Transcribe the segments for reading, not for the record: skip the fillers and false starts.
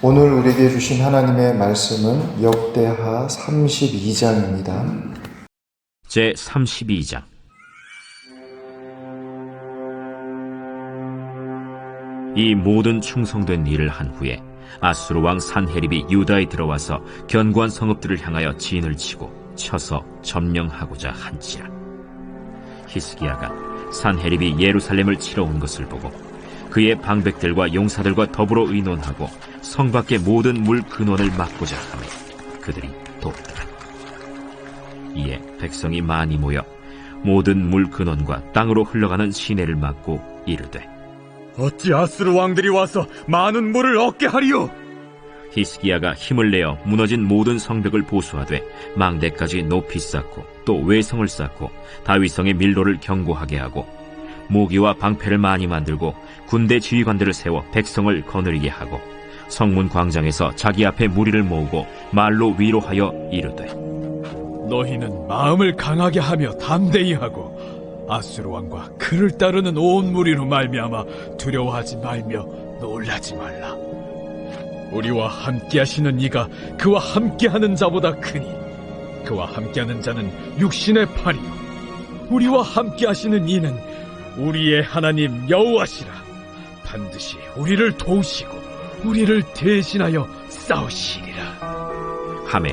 오늘 우리에게 주신 하나님의 말씀은 역대하 32장입니다. 제 32장. 이 모든 충성된 일을 한 후에 아수르 왕 산헤립이 유다에 들어와서 견고한 성읍들을 향하여 진을 치고 쳐서 점령하고자 한지라. 히스기야가 산헤립이 예루살렘을 치러 온 것을 보고 그의 방백들과 용사들과 더불어 의논하고 성 밖의 모든 물 근원을 막고자 하며 그들이 돕더라. 이에 백성이 많이 모여 모든 물 근원과 땅으로 흘러가는 시내를 막고 이르되, 어찌 아수르 왕들이 와서 많은 물을 얻게 하리요? 히스기야가 힘을 내어 무너진 모든 성벽을 보수하되 망대까지 높이 쌓고 또 외성을 쌓고 다윗성의 밀로를 견고하게 하고 모기와 방패를 많이 만들고 군대 지휘관들을 세워 백성을 거느리게 하고 성문 광장에서 자기 앞에 무리를 모으고 말로 위로하여 이르되, 너희는 마음을 강하게 하며 담대히 하고 아수르 왕과 그를 따르는 온 무리로 말미암아 두려워하지 말며 놀라지 말라. 우리와 함께하시는 이가 그와 함께하는 자보다 크니 그와 함께하는 자는 육신의 팔이요 우리와 함께하시는 이는 우리의 하나님 여호와시라. 반드시 우리를 도우시고 우리를 대신하여 싸우시리라 하매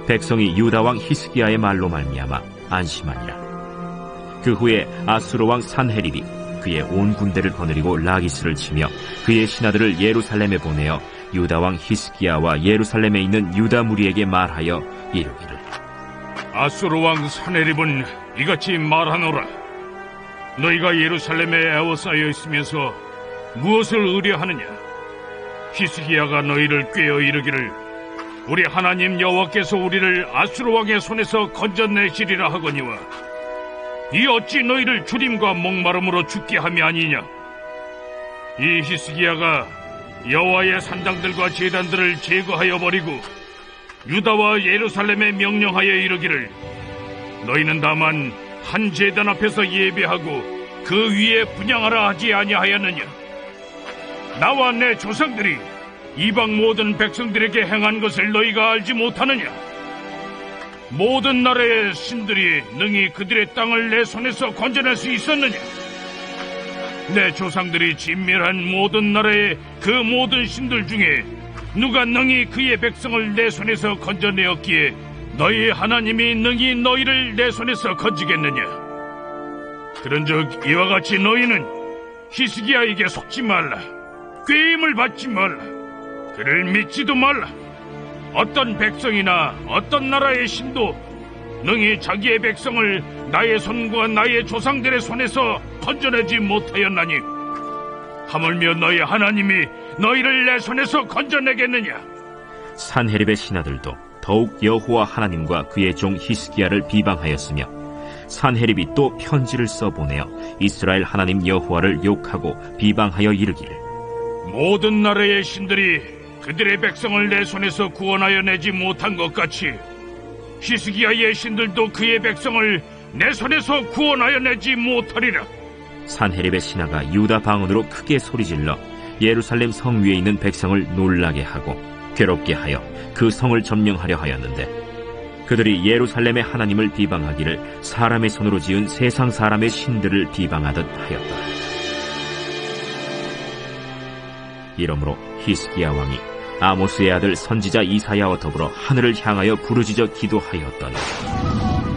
백성이 유다 왕 히스기야의 말로 말미암아 안심하니라. 그 후에 아수르 왕 산헤립이 그의 온 군대를 거느리고 라기스를 치며 그의 신하들을 예루살렘에 보내어 유다 왕 히스기야와 예루살렘에 있는 유다 무리에게 말하여 이르기를, 아수르 왕 산헤립은 이같이 말하노라. 너희가 예루살렘에 에워싸여 있으면서 무엇을 의뢰하느냐? 히스기야가 너희를 꾀어 이르기를 우리 하나님 여호와께서 우리를 아수르 왕의 손에서 건져내시리라 하거니와 이 어찌 너희를 주림과 목마름으로 죽게 함이 아니냐? 이 히스기야가 여호와의 산당들과 제단들을 제거하여 버리고 유다와 예루살렘에 명령하여 이르기를 너희는 다만 한 제단 앞에서 예배하고 그 위에 분향하라 하지 아니하였느냐? 나와 내 조상들이 이방 모든 백성들에게 행한 것을 너희가 알지 못하느냐? 모든 나라의 신들이 능히 그들의 땅을 내 손에서 건져낼 수 있었느냐? 내 조상들이 진멸한 모든 나라의 그 모든 신들 중에 누가 능히 그의 백성을 내 손에서 건져내었기에 너희 하나님이 능히 너희를 내 손에서 건지겠느냐? 그런즉 이와 같이 너희는 히스기야에게 속지 말라. 꾀임을 받지 말라. 그를 믿지도 말라. 어떤 백성이나 어떤 나라의 신도 능히 자기의 백성을 나의 손과 나의 조상들의 손에서 건져내지 못하였나니 하물며 너희 하나님이 너희를 내 손에서 건져내겠느냐? 산헤립의 신하들도 더욱 여호와 하나님과 그의 종 히스기야를 비방하였으며 산헤립이 또 편지를 써보내어 이스라엘 하나님 여호와를 욕하고 비방하여 이르기를, 모든 나라의 신들이 그들의 백성을 내 손에서 구원하여 내지 못한 것 같이 히스기야의 신들도 그의 백성을 내 손에서 구원하여 내지 못하리라. 산헤립의 신하가 유다 방언으로 크게 소리질러 예루살렘 성 위에 있는 백성을 놀라게 하고 괴롭게 하여 그 성을 점령하려 하였는데 그들이 예루살렘의 하나님을 비방하기를 사람의 손으로 지은 세상 사람의 신들을 비방하듯 하였더라. 이러므로 히스기야 왕이 아모스의 아들 선지자 이사야와 더불어 하늘을 향하여 부르짖어 기도하였더니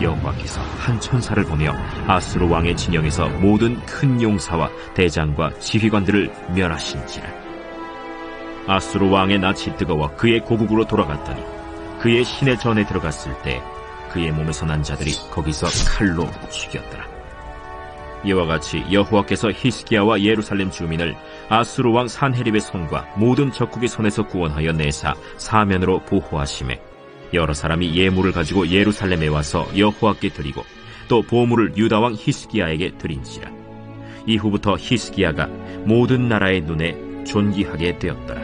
여호와께서 한 천사를 보내어 아수르 왕의 진영에서 모든 큰 용사와 대장과 지휘관들을 멸하신지라. 아수르 왕의 낯이 뜨거워 그의 고국으로 돌아갔더니 그의 시내 전에 들어갔을 때 그의 몸에서 난 자들이 거기서 칼로 죽였더라. 이와 같이 여호와께서 히스기야와 예루살렘 주민을 아수르 왕 산헤립의 손과 모든 적국의 손에서 구원하여 내사 사면으로 보호하시매 여러 사람이 예물을 가지고 예루살렘에 와서 여호와께 드리고 또 보물을 유다 왕 히스기야에게 드린지라. 이후부터 히스기야가 모든 나라의 눈에 존귀하게 되었더라.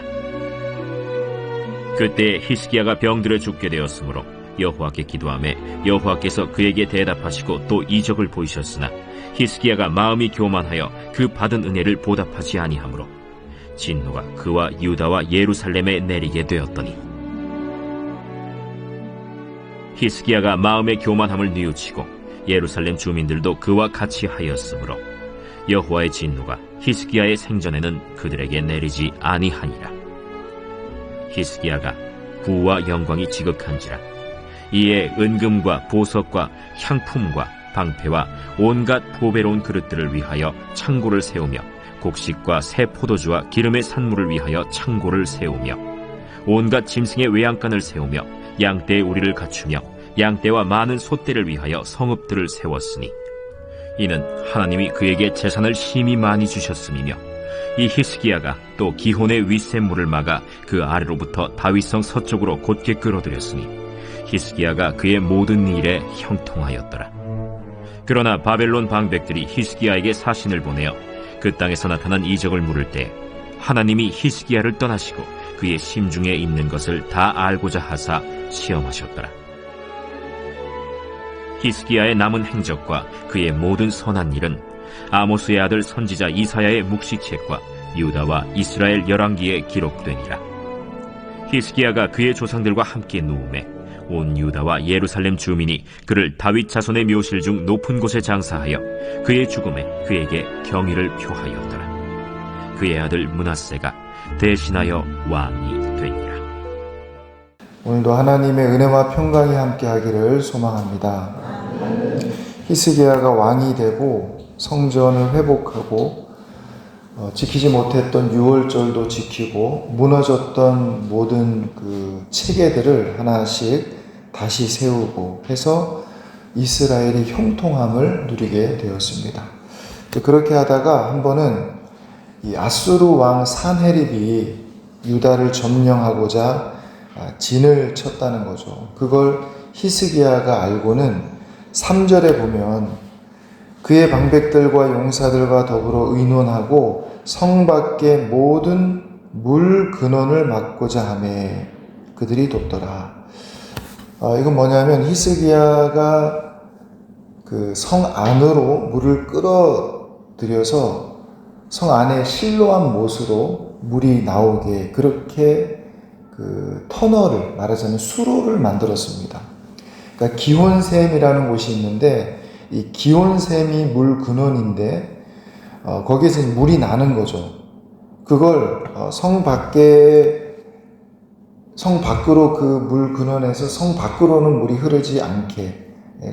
그때 히스기야가 병들어 죽게 되었으므로 여호와께 기도하매 여호와께서 그에게 대답하시고 또 이적을 보이셨으나 히스기야가 마음이 교만하여 그 받은 은혜를 보답하지 아니하므로 진노가 그와 유다와 예루살렘에 내리게 되었더니 히스기야가 마음의 교만함을 뉘우치고 예루살렘 주민들도 그와 같이 하였으므로 여호와의 진노가 히스기야의 생전에는 그들에게 내리지 아니하니라. 히스기야가 부와 영광이 지극한지라. 이에 은금과 보석과 향품과 방패와 온갖 보배로운 그릇들을 위하여 창고를 세우며 곡식과 새 포도주와 기름의 산물을 위하여 창고를 세우며 온갖 짐승의 외양간을 세우며 양떼의 우리를 갖추며 양떼와 많은 소떼를 위하여 성읍들을 세웠으니 이는 하나님이 그에게 재산을 심히 많이 주셨음이며 이 히스기야가 또 기혼의 윗샘물을 막아 그 아래로부터 다윗성 서쪽으로 곧게 끌어들였으니 히스기야가 그의 모든 일에 형통하였더라. 그러나 바벨론 방백들이 히스기야에게 사신을 보내어 그 땅에서 나타난 이적을 물을 때 하나님이 히스기야를 떠나시고 그의 심중에 있는 것을 다 알고자 하사 시험하셨더라. 히스기야의 남은 행적과 그의 모든 선한 일은 아모스의 아들 선지자 이사야의 묵시책과 유다와 이스라엘 열왕기에 기록되니라. 히스기야가 그의 조상들과 함께 누우매 온 유다와 예루살렘 주민이 그를 다윗 자손의 묘실 중 높은 곳에 장사하여 그의 죽음에 그에게 경의를 표하였더라. 그의 아들 므낫세가 대신하여 왕이 되니라. 오늘도 하나님의 은혜와 평강이 함께하기를 소망합니다. 히스기야가 왕이 되고 성전을 회복하고 지키지 못했던 유월절도 지키고 무너졌던 모든 그 체계들을 하나씩 다시 세우고 해서 이스라엘이 형통함을 누리게 되었습니다. 그렇게 하다가 한 번은 이 아수르 왕 산헤립이 유다를 점령하고자 진을 쳤다는 거죠. 그걸 히스기야가 알고는 3절에 보면 그의 방백들과 용사들과 더불어 의논하고 성 밖의 모든 물 근원을 막고자 하매 그들이 돕더라. 이건 뭐냐면 히스기야가 그 성 안으로 물을 끌어들여서 성 안에 실로한 못으로 물이 나오게 그렇게 그 터널을 말하자면 수로를 만들었습니다. 그러니까 기혼샘이라는 곳이 있는데 이 기혼샘이 물 근원인데 거기에서 물이 나는 거죠. 그걸 성 밖으로 그 물 근원에서 성 밖으로는 물이 흐르지 않게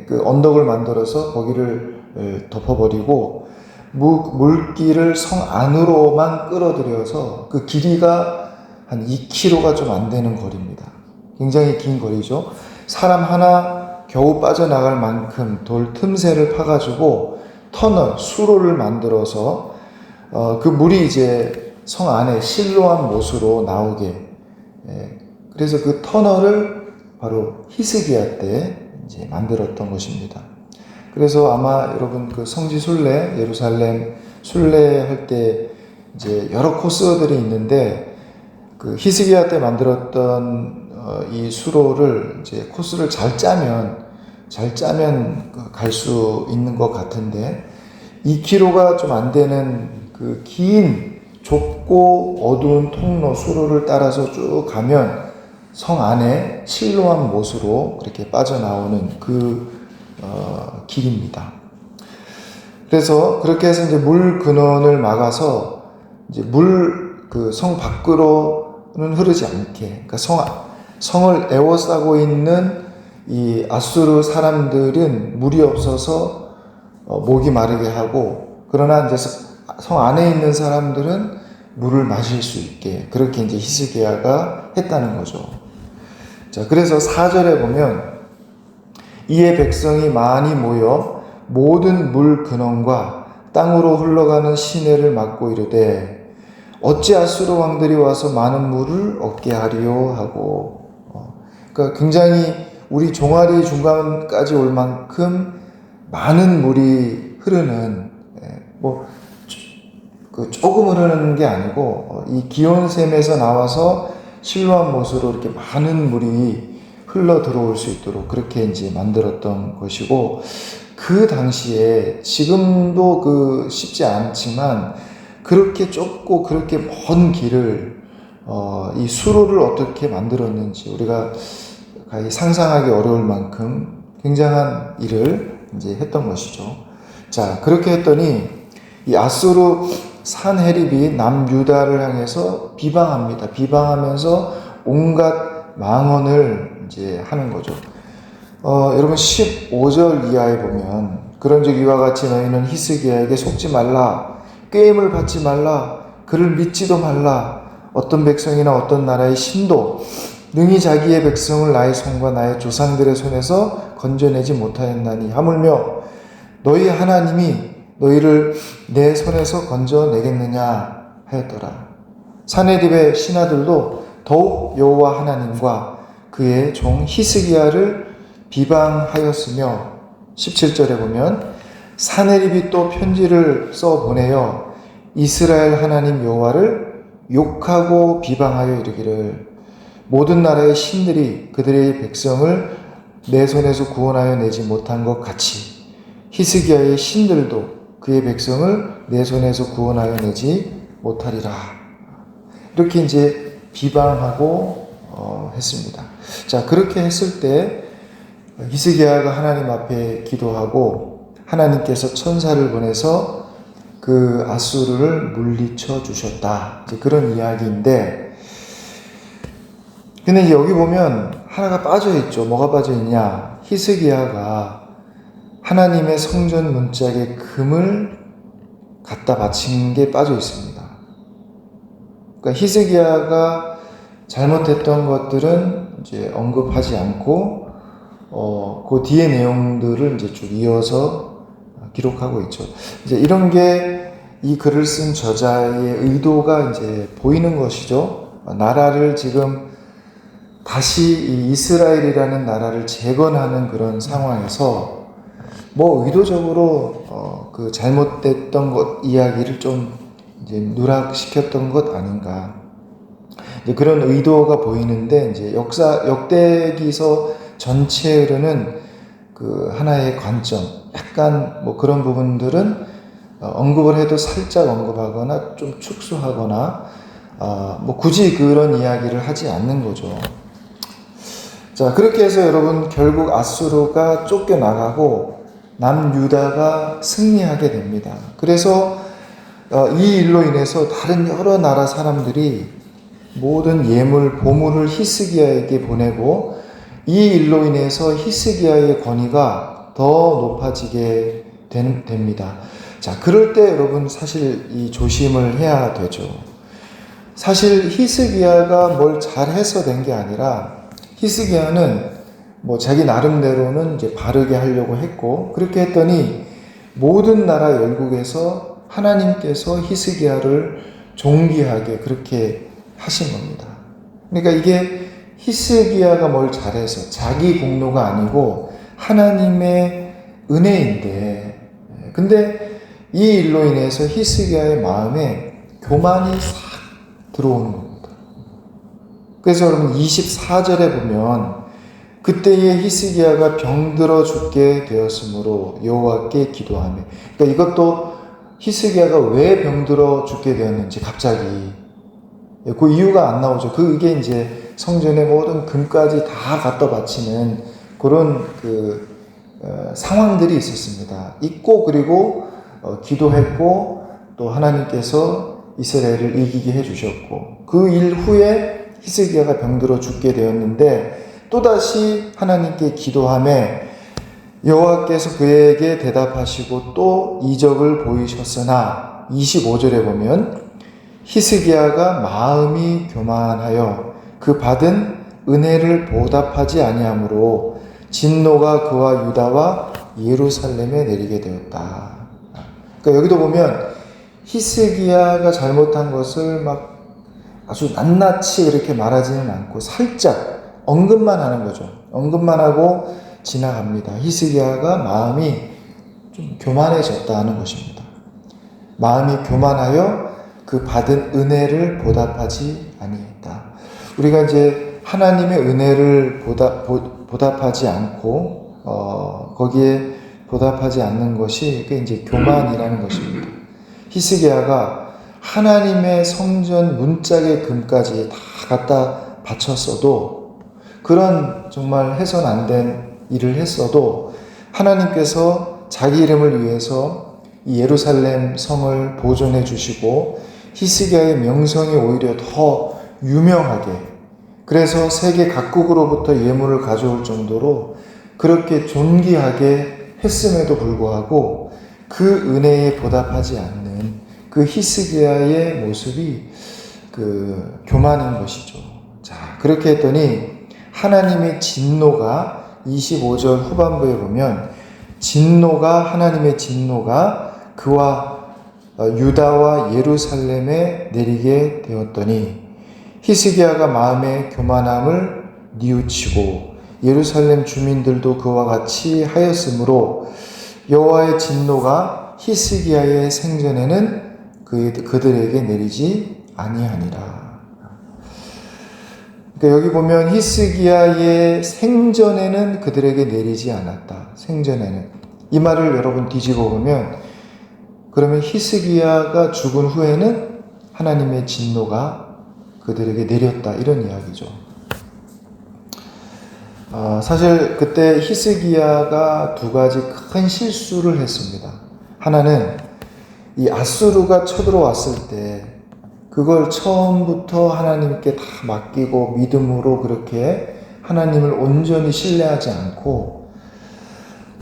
그 언덕을 만들어서 거기를 덮어버리고 물길을 성 안으로만 끌어들여서 그 길이가 한 2km가 좀 안 되는 거리입니다. 굉장히 긴 거리죠. 사람 하나 겨우 빠져나갈 만큼 돌 틈새를 파가지고 터널, 수로를 만들어서 그 물이 이제 성 안에 실로한 못으로 나오게 그래서 그 터널을 바로 히스기야 때 이제 만들었던 것입니다. 그래서 아마 여러분 그 성지 순례, 예루살렘 순례할 때 이제 여러 코스들이 있는데 그 히스기야 때 만들었던 이 수로를 이제 코스를 잘 짜면 갈 수 있는 것 같은데 2km가 좀 안 되는 그 긴 좁고 어두운 통로 수로를 따라서 쭉 가면 성 안에 실로한 못으로 그렇게 빠져나오는 그 길입니다. 그래서 그렇게 해서 이제 물 근원을 막아서 이제 그 성 밖으로는 흐르지 않게, 그러니까 성을 에워싸고 있는 이 아수르 사람들은 물이 없어서 목이 마르게 하고, 그러나 이제 성 안에 있는 사람들은 물을 마실 수 있게 그렇게 이제 히스기야가 했다는 거죠. 자, 그래서 4절에 보면 이에 백성이 많이 모여 모든 물 근원과 땅으로 흘러가는 시내를 막고 이르되 어찌 아수르 왕들이 와서 많은 물을 얻게 하리요 하고, 그러니까 굉장히 우리 종아리 중간까지 올 만큼 많은 물이 흐르는, 조금 흐르는 게 아니고 이 기온샘에서 나와서 실로한 못으로 이렇게 많은 물이 흘러 들어올 수 있도록 그렇게 이제 만들었던 것이고, 그 당시에 지금도 쉽지 않지만 그렇게 좁고 그렇게 먼 길을 이 수로를 어떻게 만들었는지 우리가 거의 상상하기 어려울 만큼 굉장한 일을 이제 했던 것이죠. 자, 그렇게 했더니 이 아수르 산헤립이 남유다를 향해서 비방합니다. 비방하면서 온갖 망언을 이제 하는 거죠. 여러분 15절 이하에 보면 그런즉 이와 같이 너희는 히스기야에게 속지 말라, 꾀임을 받지 말라, 그를 믿지도 말라. 어떤 백성이나 어떤 나라의 신도 능히 자기의 백성을 나의 손과 나의 조상들의 손에서 건져내지 못하였나니 하물며 너희 하나님이 너희를 내 손에서 건져내겠느냐 하였더라. 산헤립의 신하들도 더욱 여호와 하나님과 그의 종 히스기야를 비방하였으며 17절에 보면 산헤립이 또 편지를 써 보내어 이스라엘 하나님 여호와를 욕하고 비방하여 이르기를 모든 나라의 신들이 그들의 백성을 내 손에서 구원하여 내지 못한 것 같이 히스기야의 신들도 그의 백성을 내 손에서 구원하여 내지 못하리라. 이렇게 이제 비방하고 했습니다. 자, 그렇게 했을 때 히스기야가 하나님 앞에 기도하고 하나님께서 천사를 보내서 그 아수르를 물리쳐 주셨다. 이제 그런 이야기인데, 근데 이제 여기 보면 하나가 빠져 있죠. 뭐가 빠져 있냐? 히스기야가 하나님의 성전 문짝에 금을 갖다 바친 게 빠져 있습니다. 그러니까 히스기야가 잘못했던 것들은 이제 언급하지 않고 그 뒤에 내용들을 이제 쭉 이어서 기록하고 있죠. 이제 이런 게 이 글을 쓴 저자의 의도가 이제 보이는 것이죠. 나라를 지금 다시 이 이스라엘이라는 나라를 재건하는 그런 상황에서 뭐 의도적으로 그 잘못됐던 것 이야기를 좀 이제 누락시켰던 것 아닌가. 이제 그런 의도가 보이는데 이제 역대기서 전체에 흐르는 그 하나의 관점, 약간 뭐 그런 부분들은 언급을 해도 살짝 언급하거나 좀 축소하거나 뭐 굳이 그런 이야기를 하지 않는 거죠. 자, 그렇게 해서 여러분 결국 아수르가 쫓겨나가고 남유다가 승리하게 됩니다. 그래서 이 일로 인해서 다른 여러 나라 사람들이 모든 예물, 보물을 히스기야에게 보내고 이 일로 인해서 히스기야의 권위가 더 높아지게 됩니다. 자, 그럴 때 여러분 사실 이 조심을 해야 되죠. 사실 히스기야가 뭘 잘해서 된 게 아니라 히스기야는 뭐 자기 나름대로는 이제 바르게 하려고 했고, 그렇게 했더니 모든 나라 열국에서 하나님께서 히스기야를 존귀하게 그렇게 하신 겁니다. 그러니까 이게 히스기야가 뭘 잘해서 자기 공로가 아니고 하나님의 은혜인데, 근데 이 일로 인해서 히스기야의 마음에 교만이 싹 들어오는 겁니다. 그래서 여러분 24절에 보면 그때에 히스기야가 병들어 죽게 되었으므로 여호와께 기도하며, 그러니까 이것도 히스기야가 왜 병들어 죽게 되었는지 갑자기 그 이유가 안 나오죠. 그게 이제 성전의 모든 금까지 다 갖다 바치는 그런 상황들이 있었습니다. 있고, 그리고 기도했고, 또 하나님께서 이스라엘을 이기게 해주셨고, 그 일 후에 히스기야가 병들어 죽게 되었는데 또다시 하나님께 기도하며 여호와께서 그에게 대답하시고 또 이적을 보이셨으나 25절에 보면 히스기야가 마음이 교만하여 그 받은 은혜를 보답하지 아니하므로 진노가 그와 유다와 예루살렘에 내리게 되었다. 그러니까 여기도 보면 히스기야가 잘못한 것을 막 아주 낱낱이 그렇게 말하지는 않고 살짝 언급만 하는 거죠. 언급만 하고 지나갑니다. 히스기야가 마음이 좀 교만해졌다는 것입니다. 마음이 교만하여 그 받은 은혜를 보답하지 아니했다. 우리가 이제 하나님의 은혜를 보답하지 않고 거기에 보답하지 않는 것이 그게 이제 교만이라는 것입니다. 히스기야가 하나님의 성전 문짝의 금까지 다 갖다 바쳤어도, 그런 정말 해선 안 된 일을 했어도 하나님께서 자기 이름을 위해서 이 예루살렘 성을 보존해 주시고 히스기야의 명성이 오히려 더 유명하게, 그래서 세계 각국으로부터 예물을 가져올 정도로 그렇게 존귀하게 했음에도 불구하고 그 은혜에 보답하지 않는 그 히스기야의 모습이 그 교만인 것이죠. 자, 그렇게 했더니 하나님의 진노가 25절 후반부에 보면 하나님의 진노가 그와 유다와 예루살렘에 내리게 되었더니 히스기야가 마음의 교만함을 뉘우치고 예루살렘 주민들도 그와 같이 하였으므로 여호와의 진노가 히스기야의 생전에는 그들에게 내리지 아니하니라. 그러니까 여기 보면 히스기야의 생전에는 그들에게 내리지 않았다. 생전에는. 이 말을 여러분 뒤집어 보면, 그러면 히스기야가 죽은 후에는 하나님의 진노가 그들에게 내렸다, 이런 이야기죠. 사실 그때 히스기야가 두 가지 큰 실수를 했습니다. 하나는 이 아수르가 쳐들어왔을 때 그걸 처음부터 하나님께 다 맡기고 믿음으로 그렇게 하나님을 온전히 신뢰하지 않고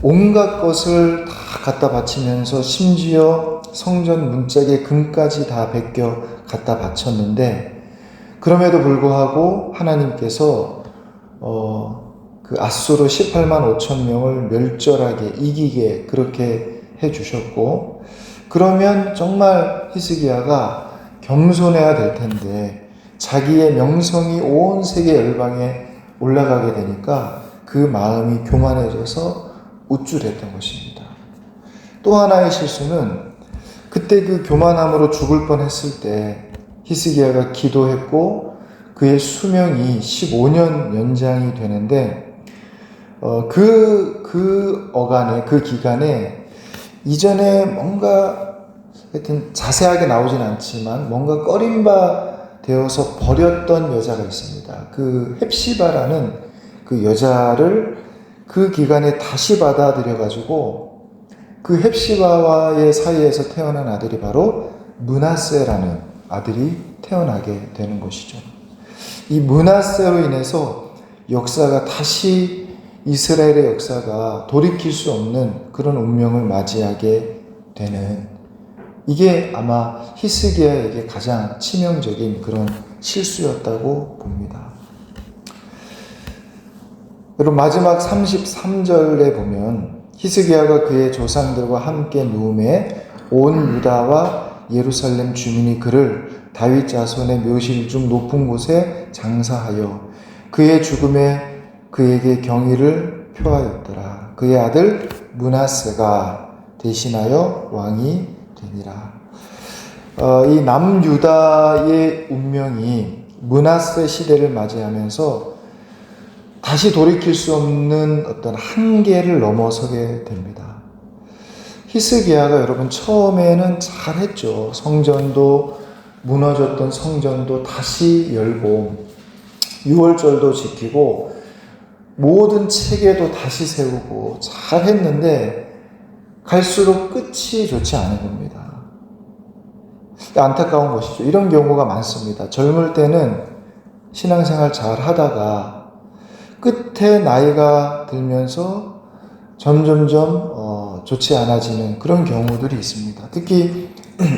온갖 것을 다 갖다 바치면서 심지어 성전 문짝의 금까지 다 베껴 갖다 바쳤는데, 그럼에도 불구하고 하나님께서 그 아수르 18만 5천 명을 멸절하게 이기게 그렇게 해주셨고, 그러면 정말 히스기야가 겸손해야 될 텐데 자기의 명성이 온 세계 열방에 올라가게 되니까 그 마음이 교만해져서 우쭐했던 것입니다. 또 하나의 실수는 그때 그 교만함으로 죽을 뻔했을 때 히스기야가 기도했고 그의 수명이 15년 연장이 되는데 그 어간에, 그 기간에 이전에 뭔가 하여튼 자세하게 나오진 않지만 뭔가 꺼림바 되어서 버렸던 여자가 있습니다. 그 헵시바라는 그 여자를 그 기간에 다시 받아들여가지고 그 헵시바와의 사이에서 태어난 아들이 바로 므낫세라는 아들이 태어나게 되는 것이죠. 이 므낫세로 인해서 역사가 다시, 이스라엘의 역사가 돌이킬 수 없는 그런 운명을 맞이하게 되는, 이게 아마 히스기야에게 가장 치명적인 그런 실수였다고 봅니다. 그리고 마지막 33절에 보면 히스기야가 그의 조상들과 함께 누움에 온 유다와 예루살렘 주민이 그를 다윗 자손의 묘실 중 높은 곳에 장사하여 그의 죽음에 그에게 경의를 표하였더라. 그의 아들 므낫세가 대신하여 왕이 되니라. 이 남유다의 운명이 므낫세 시대를 맞이하면서 다시 돌이킬 수 없는 어떤 한계를 넘어서게 됩니다. 히스기야가 여러분 처음에는 잘했죠. 성전도 무너졌던 성전도 다시 열고 유월절도 지키고 모든 체계도 다시 세우고 잘했는데 갈수록 끝이 좋지 않은 겁니다. 안타까운 것이죠. 이런 경우가 많습니다. 젊을 때는 신앙생활 잘 하다가 끝에 나이가 들면서 점점점 좋지 않아지는 그런 경우들이 있습니다. 특히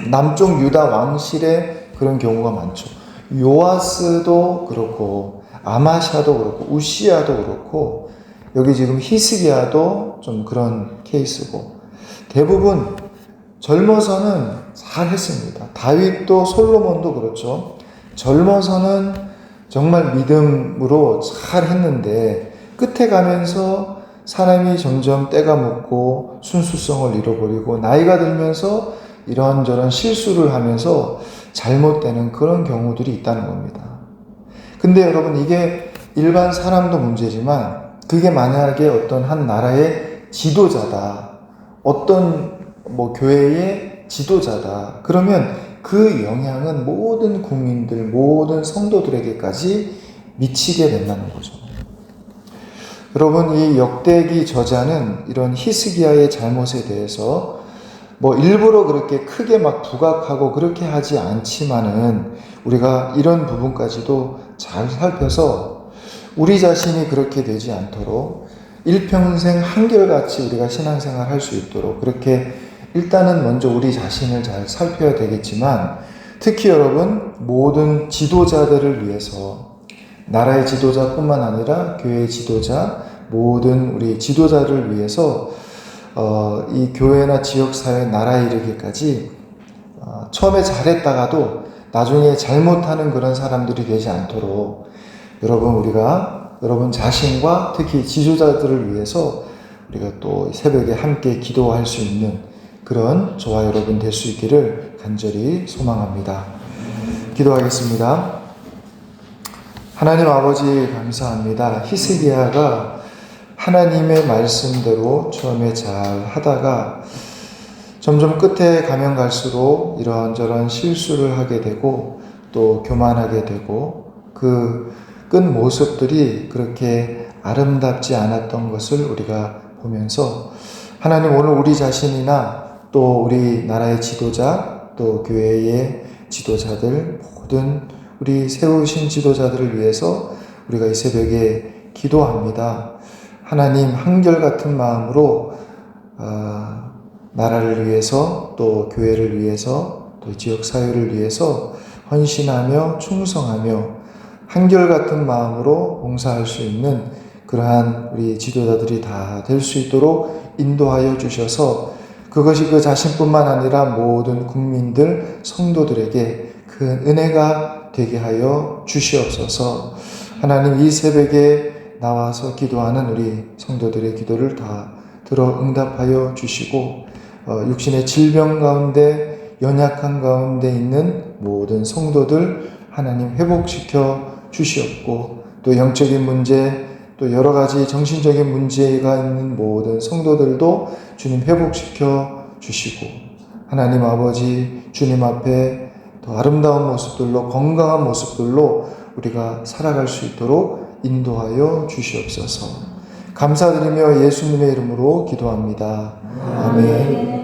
남쪽 유다 왕실에 그런 경우가 많죠. 요아스도 그렇고 아마샤도 그렇고 우시야도 그렇고 여기 지금 히스기야도 좀 그런 케이스고, 대부분 젊어서는 잘했습니다. 다윗도 솔로몬도 그렇죠. 젊어서는 정말 믿음으로 잘했는데 끝에 가면서 사람이 점점 때가 묻고 순수성을 잃어버리고 나이가 들면서 이런저런 실수를 하면서 잘못되는 그런 경우들이 있다는 겁니다. 근데 여러분, 이게 일반 사람도 문제지만 그게 만약에 어떤 한 나라의 지도자다, 어떤 교회의 지도자다, 그러면 그 영향은 모든 국민들, 모든 성도들에게까지 미치게 된다는 거죠. 여러분, 이 역대기 저자는 이런 히스기야의 잘못에 대해서 뭐 일부러 그렇게 크게 막 부각하고 그렇게 하지 않지만은 우리가 이런 부분까지도 잘 살펴서 우리 자신이 그렇게 되지 않도록 일평생 한결같이 우리가 신앙생활 할 수 있도록 그렇게 일단은 먼저 우리 자신을 잘 살펴야 되겠지만, 특히 여러분 모든 지도자들을 위해서, 나라의 지도자뿐만 아니라 교회의 지도자, 모든 우리 지도자를 위해서 이 교회나 지역사회, 나라에 이르기까지 처음에 잘했다가도 나중에 잘못하는 그런 사람들이 되지 않도록 우리가 여러분 자신과 특히 지도자들을 위해서 우리가 또 새벽에 함께 기도할 수 있는 그런 저와 여러분 될 수 있기를 간절히 소망합니다. 기도하겠습니다. 하나님 아버지 감사합니다. 히스기야가 하나님의 말씀대로 처음에 잘 하다가 점점 끝에 가면 갈수록 이런저런 실수를 하게 되고 또 교만하게 되고 그 끝 모습들이 그렇게 아름답지 않았던 것을 우리가 보면서, 하나님 오늘 우리 자신이나 또 우리 나라의 지도자, 또 교회의 지도자들, 모든 우리 세우신 지도자들을 위해서 우리가 이 새벽에 기도합니다. 하나님 한결같은 마음으로 나라를 위해서, 또 교회를 위해서, 또 지역사회를 위해서 헌신하며 충성하며 한결같은 마음으로 봉사할 수 있는 그러한 우리 지도자들이 다 될 수 있도록 인도하여 주셔서 그것이 그 자신뿐만 아니라 모든 국민들, 성도들에게 큰 은혜가 되게 하여 주시옵소서. 하나님, 이 새벽에 나와서 기도하는 우리 성도들의 기도를 다 들어 응답하여 주시고, 육신의 질병 가운데, 연약한 가운데 있는 모든 성도들 하나님 회복시켜 주시옵고, 또 영적인 문제, 또 여러 가지 정신적인 문제가 있는 모든 성도들도 주님 회복시켜 주시고, 하나님 아버지 주님 앞에 더 아름다운 모습들로, 건강한 모습들로 우리가 살아갈 수 있도록 인도하여 주시옵소서. 감사드리며 예수님의 이름으로 기도합니다. 아멘.